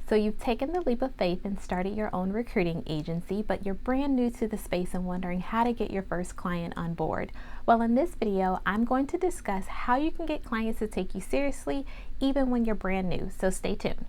So you've taken the leap of faith and started your own recruiting agency, but you're brand new to the space and wondering how to get your first client on board. Well, in this video, I'm going to discuss how you can get clients to take you seriously even when you're brand new. So stay tuned.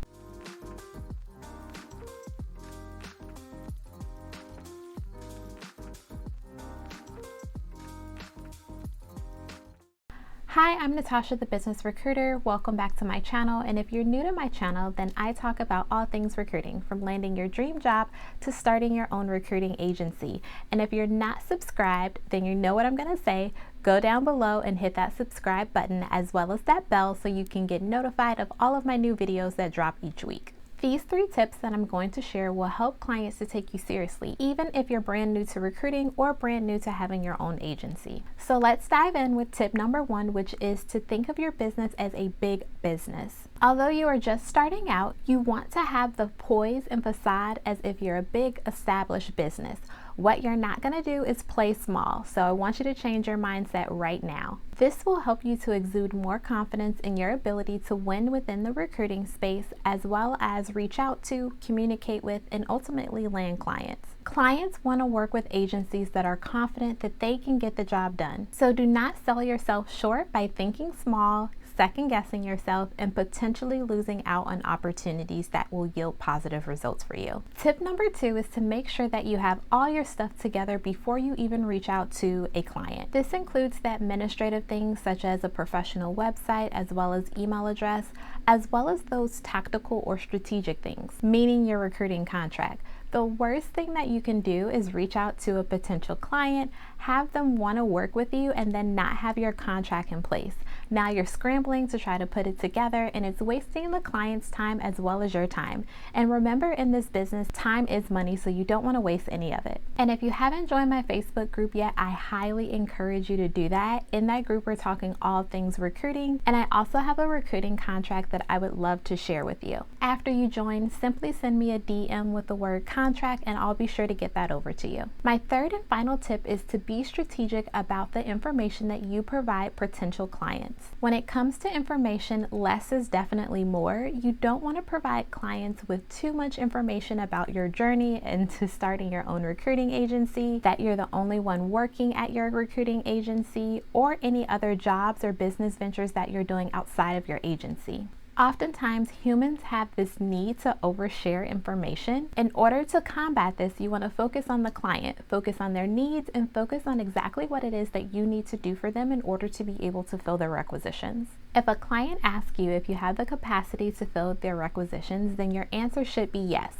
Hi, I'm Natasha, the business recruiter. Welcome back to my channel. And if you're new to my channel, then I talk about all things recruiting, from landing your dream job to starting your own recruiting agency. And if you're not subscribed, then you know what I'm going to say. Go down below and hit that subscribe button as well as that bell so you can get notified of all of my new videos that drop each week. These 3 tips that I'm going to share will help clients to take you seriously, even if you're brand new to recruiting or brand new to having your own agency. So let's dive in with tip number 1, which is to think of your business as a big business. Although you are just starting out, you want to have the poise and facade as if you're a big established business. What you're not going to do is play small, so I want you to change your mindset right now. This will help you to exude more confidence in your ability to win within the recruiting space, as well as reach out to, communicate with, and ultimately land clients. Clients want to work with agencies that are confident that they can get the job done. So do not sell yourself short by thinking small, second-guessing yourself, and potentially losing out on opportunities that will yield positive results for you. Tip number 2 is to make sure that you have all your stuff together before you even reach out to a client. This includes the administrative things such as a professional website, as well as email address, as well as those tactical or strategic things, meaning your recruiting contract. The worst thing that you can do is reach out to a potential client, have them want to work with you, and then not have your contract in place. Now you're scrambling to try to put it together, and it's wasting the client's time as well as your time. And remember, in this business, time is money, so you don't want to waste any of it. And if you haven't joined my Facebook group yet, I highly encourage you to do that. In that group, we're talking all things recruiting, and I also have a recruiting contract that I would love to share with you. After you join, simply send me a DM with the word contract, and I'll be sure to get that over to you. My third and final tip is to be strategic about the information that you provide potential clients. When it comes to information, less is definitely more. You don't want to provide clients with too much information about your journey into starting your own recruiting agency, that you're the only one working at your recruiting agency, or any other jobs or business ventures that you're doing outside of your agency. Oftentimes, humans have this need to overshare information. In order to combat this, you want to focus on the client, focus on their needs, and focus on exactly what it is that you need to do for them in order to be able to fill their requisitions. If a client asks you if you have the capacity to fill their requisitions, then your answer should be yes.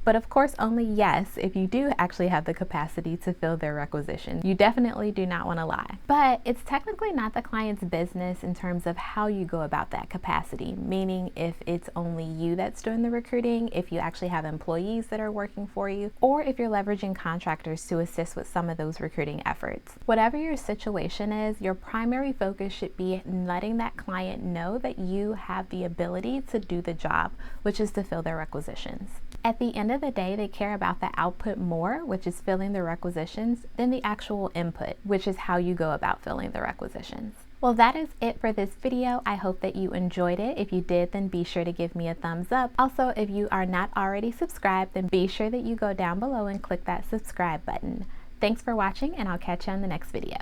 But of course, only yes if you do actually have the capacity to fill their requisition. You definitely do not want to lie. But it's technically not the client's business in terms of how you go about that capacity, meaning if it's only you that's doing the recruiting, if you actually have employees that are working for you, or if you're leveraging contractors to assist with some of those recruiting efforts. Whatever your situation is, your primary focus should be in letting that client know that you have the ability to do the job, which is to fill their requisitions. At the end of the day, they care about the output more, which is filling the requisitions, than the actual input, which is how you go about filling the requisitions. Well, that is it for this video. I hope that you enjoyed it. If you did, then be sure to give me a thumbs up. Also, if you are not already subscribed, then be sure that you go down below and click that subscribe button. Thanks for watching, and I'll catch you on the next video.